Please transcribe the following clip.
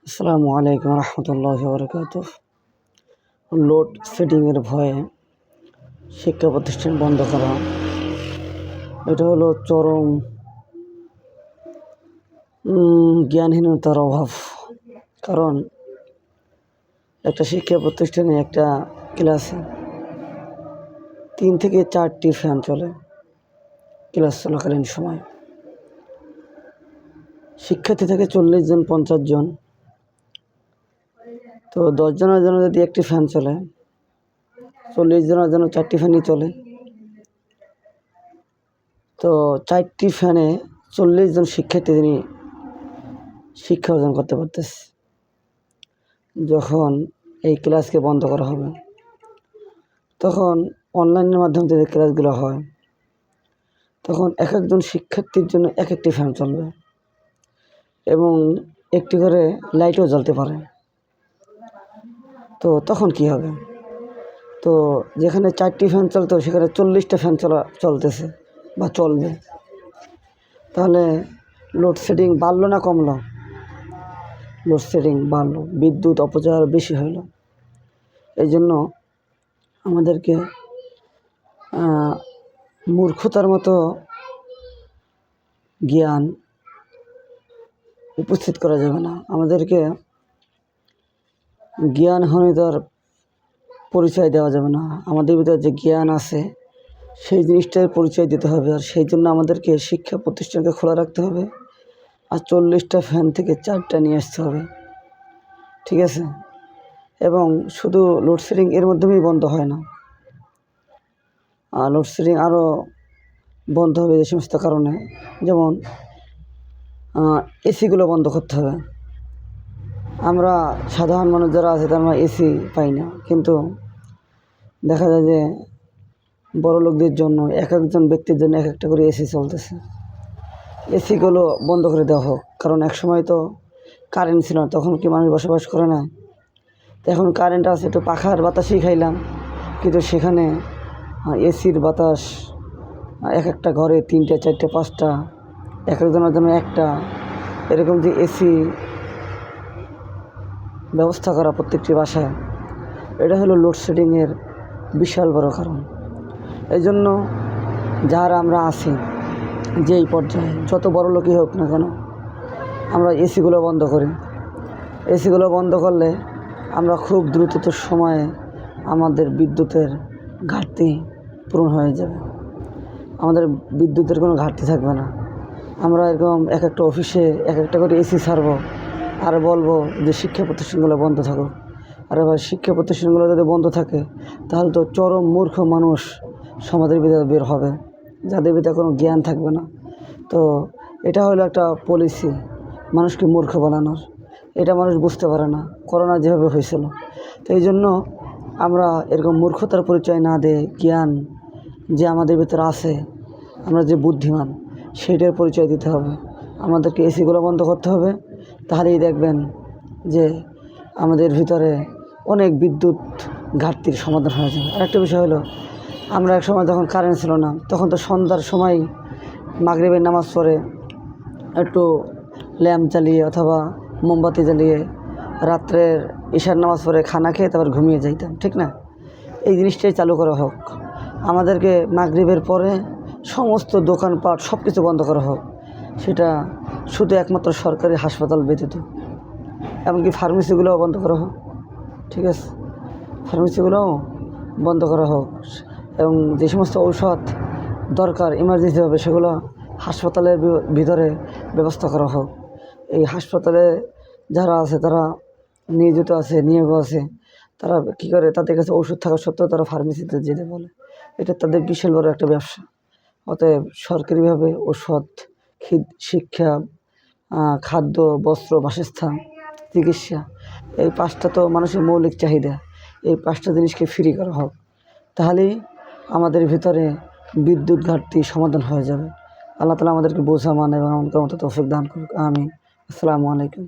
আসসালামু আলাইকুম রহমতুল্লাহি ওয়া বারাকাতুহু। লোডশেডিংয়ের ভয়ে শিক্ষা প্রতিষ্ঠান বন্ধ করা, এটা হলো চরম জ্ঞানহীনতার অভাব। কারণ একটা শিক্ষা প্রতিষ্ঠানে একটা ক্লাসে 3 থেকে 4টি ফ্যান চলে ক্লাস চলাকালীন সময়। শিক্ষার্থী থাকে 40 জন 50 জন, তো 10 জনের জন্য যদি একটি ফ্যান চলে, 40 জনের জন্য 4টি ফ্যানই চলে। তো 4টি ফ্যানে 40 জন শিক্ষার্থী তিনি শিক্ষা অর্জন করতে পারতেছে। যখন এই ক্লাসকে বন্ধ করা হবে, তখন অনলাইনের মাধ্যমে যে ক্লাসগুলো হয়, তখন এক একজন শিক্ষার্থীর জন্য এক একটি ফ্যান চলবে এবং একটি করে লাইটও জ্বলতে পারে। তো তখন কি হবে? তো যেখানে 4টি ফ্যান চলতো সেখানে 40টা ফ্যান চলতেছে বা চলবে। তাহলে লোডশেডিং বাড়লো না কমলো? লোডশেডিং বাড়লো, বিদ্যুৎ অপচয় বেশি হইল। এই জন্য আমাদেরকে মূর্খতার মতো জ্ঞান উপস্থিত করা যাবে না। আমাদেরকে জ্ঞানহীনতার পরিচয় দেওয়া যাবে না। আমাদের ভিতরে যে জ্ঞান আছে সেই জিনিসটার পরিচয় দিতে হবে। আর সেই জন্য আমাদেরকে শিক্ষা প্রতিষ্ঠানকে খোলা রাখতে হবে, আর 40টা ফ্যান থেকে 4টা নিয়ে আসতে হবে, ঠিক আছে? এবং শুধু লোডশেডিং এর মাধ্যমেই বন্ধ হয় না, লোডশেডিং আরও বন্ধ হবে যে সমস্ত কারণে, যেমন এসিগুলো বন্ধ করতে হবে। আমরা সাধারণ মানুষ যারা আছে তারা এসি পাই না, কিন্তু দেখা যায় যে বড় লোকদের জন্য এক একজন ব্যক্তির জন্য এক একটা করে এসি চলতেছে। এসিগুলো বন্ধ করে দেওয়া হোক, কারণ এক সময় তো কারেন্ট ছিল না, তখন কি মানুষ বসবাস করে না? তো এখন কারেন্ট আছে, তো পাখার বাতাসই খাইলাম, কিন্তু সেখানে এসির বাতাস এক একটা ঘরে 3টা 4টা 5টা, এক একজনের জন্য একটা, এরকম যে এসি ব্যবস্থা করা প্রত্যেকটি বাসায়, এটা হলো লোডশেডিংয়ের বিশাল বড় কারণ। এই জন্য যারা আমরা আছি যেই পর্যায়ে, যত বড় লোকই হোক না কেন, আমরা এসিগুলো বন্ধ করি। এসিগুলো বন্ধ করলে আমরা খুব দ্রুত সময়ে আমাদের বিদ্যুতের ঘাটতি পূরণ হয়ে যাবে। আমাদের বিদ্যুতের কোনো ঘাটতি থাকবে না। আমরা এরকম এক একটা অফিসে এক একটা করে এসি ছাড়বো আর বলবো যে শিক্ষা প্রতিষ্ঠানগুলো বন্ধ থাকুক। আর এবার শিক্ষা প্রতিষ্ঠানগুলো যদি বন্ধ থাকে, তাহলে তো চরম মূর্খ মানুষ সমাজের ভিতরে বের হবে, যাদের ভিতরে কোনো জ্ঞান থাকবে না। তো এটা হলো একটা পলিসি মানুষকে মূর্খ বানানোর। এটা মানুষ বুঝতে পারে না, করোনা যেভাবে হয়েছিল। তো এই জন্য আমরা এরকম মূর্খতার পরিচয় না দিয়ে জ্ঞান যে আমাদের ভিতরে আছে, আমরা যে বুদ্ধিমান, সেইটার পরিচয় দিতে হবে। আমাদেরকে এসিগুলো বন্ধ করতে হবে, তাহলেই দেখবেন যে আমাদের ভিতরে অনেক বিদ্যুৎ ঘাটতির সমাধান হয়ে যাবে। আরেকটা বিষয় হলো, আমরা এক সময় যখন কারেন্ট ছিল না, তখন তো সন্ধ্যার সময় মাগরিবের নামাজ পড়ে একটু ল্যাম্প জ্বালিয়ে অথবা মোমবাতি জ্বালিয়ে রাত্রের ঈশার নামাজ পড়ে খানা খেয়ে তারপর ঘুমিয়ে যাইতাম, ঠিক না? এই জিনিসটাই চালু করা হোক। আমাদেরকে মাগরিবের পরে সমস্ত দোকানপাট সব কিছু বন্ধ করা হোক, সেটা শুধু একমাত্র সরকারি হাসপাতাল ব্যতীত। এমনকি ফার্মেসিগুলোও বন্ধ করা হোক, ঠিক আছে? ফার্মেসিগুলোও বন্ধ করা হোক, এবং যে সমস্ত ঔষধ দরকার ইমার্জেন্সি হবে সেগুলো হাসপাতালের ভিতরে ব্যবস্থা করা হোক। এই হাসপাতালে যারা আছে তারা নিয়োজিত আছে, নিয়োগ আছে, তারা কী করে, তাদের কাছে ওষুধ থাকা সত্ত্বেও তারা ফার্মেসিতে যেতে বলে। এটা তাদের বিশাল বড় একটা ব্যবসা। অতএব সরকারিভাবে ওষুধ, শিক্ষা, খাদ্য, বস্ত্র, বাসস্থান, চিকিৎসা, এই 5টা তো মানুষের মৌলিক চাহিদা। এই 5টা জিনিসকে ফ্রি করা হোক, তাহলেই আমাদের ভিতরে বিদ্যুৎ ঘাটতি সমাধান হয়ে যাবে। আল্লাহ তাআলা আমাদেরকে বোঝা মানে এবং আমাদের মতো তৌফিক দান করুক। আমিন। আসসালামু আলাইকুম।